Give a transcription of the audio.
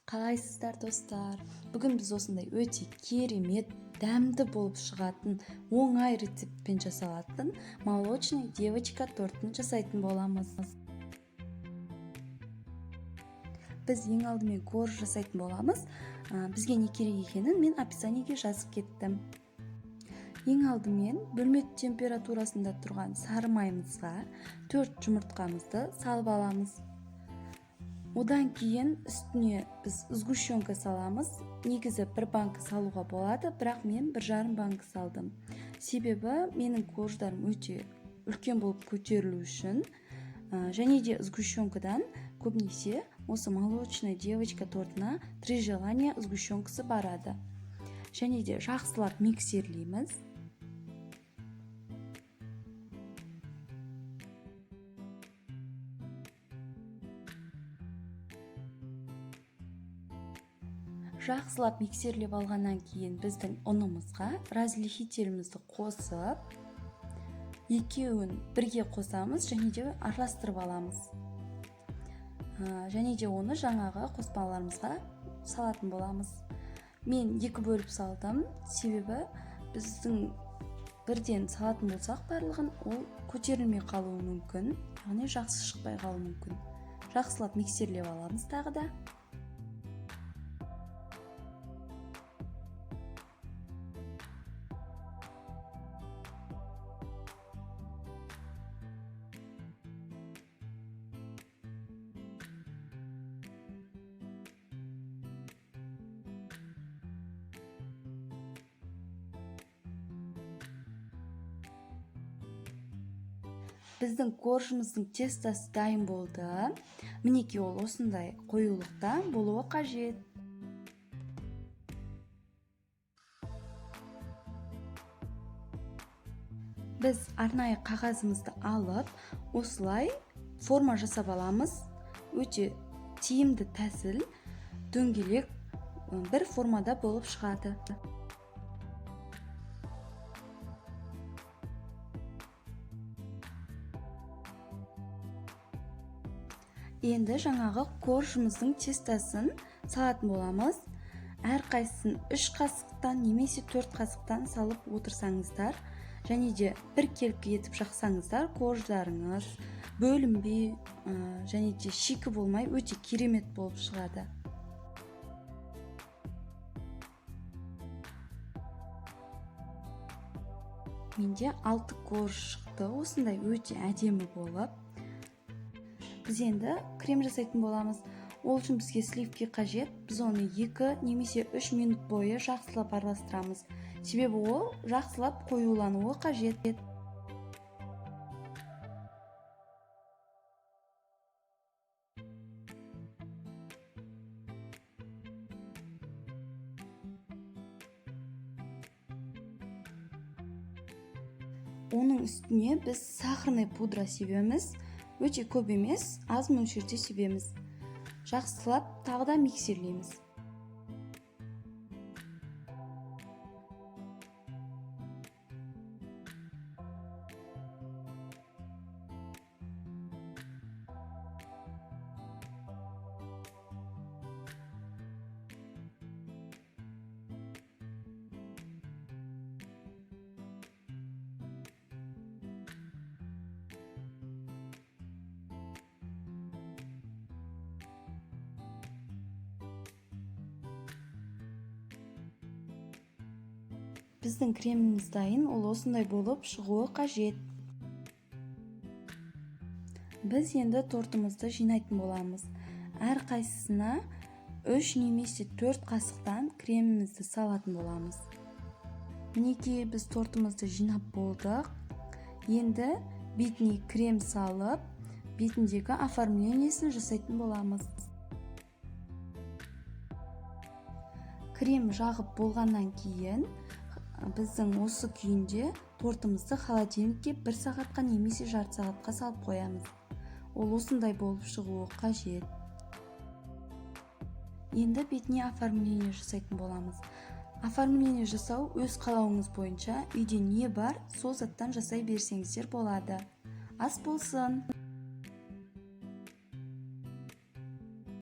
Қалайсыздар достар? Бүгін біз осындай өте керемет, дәмді болып шығатын, оңай рецептпен жасалатын молочный девочка тортын жасайтын боламыз. Біз ең алдымен корж жасайтын боламыз. Бізге не керек екенін мен описаниеге жазып кеттім. Ең алдымен бөлме температурасында тұрған сары майымызға 4 жұмыртқамызды салып аламыз. Одан кейін үстіне біз сгущенка саламыз. Негізі бір банка салуға болады, бірақ мен 1,5 банка салдым. Себебі менің корждарым өте үлкен болып көтерілу үшін, және де сгущенкадан көбінесе осы молочная девочка тортына 3 желания сгущенкасы барады. Және де жақсылап миксерлейміз. Жақсылап миксерлеп алғаннан кейін біздің ұнымызға разрыхителімізді қосып, екеуін бірге қосамыз және де араластырып аламыз. Және де оны жаңағы қоспаларымызға салатын боламыз. Мен 2 бөліп салдым, себебі біздің бірден салатын болсақ барлығын, ол көтерілмей қалуы мүмкін, яғни жақсы шықпай қалуы мүмкін. Жақсылап миксерлеп аламыз тағы да. Біздің коржымыздың тестосы дайын болды. Мінекей ол осындай қоюлықта болуы қажет. Біз арнайы қағазымызды алып, осылай форма жасап аламыз. Өте тиімді тәсіл, дөңгелек бір формада болып шығады. Енді жаңағы коржымыздың тестосын салатын боламыз. Әрқайсысын 3 қасықтан немесе 4 қасықтан салып отырсаңыздар, және де бір келкі етіп жақсаңыздар, корждарыңыз бөлінбей, және де шикі болмай өте керемет болып шығады. Менде 6 корж шықты, осындай өте әдемі болып. Біз енді крем жасайтын боламыз. Ол үшін бізге сливки қажет. Біз оны 2 немесе 3 минут бойы жақсылап араластырамыз. Себебі ол жақсылап қоюлануы қажет. Оның үстіне біз сахарный пудра себеміз. Өте көп емес, аз мөлшерде себеміз. Жақсылап тағы да миксерлейміз. Біздің креміміз дайын, ол осындай болып шығуы қажет. Біз енді тортымызды жинайтын боламыз. Әрқайсысына 3 немесе 4 қасықтан кремімізді салатын боламыз. Мінекей біз тортымызды жинап болдық. Енді бетіне крем салып, бетіндегі оформлениесін жасайтын боламыз. Крем жағып болғаннан кейін біздің осы күйінде тортымызды холодильникке 1 сағатқа немесе жарты сағатқа салып қоямыз. Ол осындай болып шығуы қажет. Енді бетіне оформление жасайтын боламыз. Оформление жасау өз қалауыңыз бойынша үйде не бар, сол заттан жасай берсеңіздер болады. Ас болсын!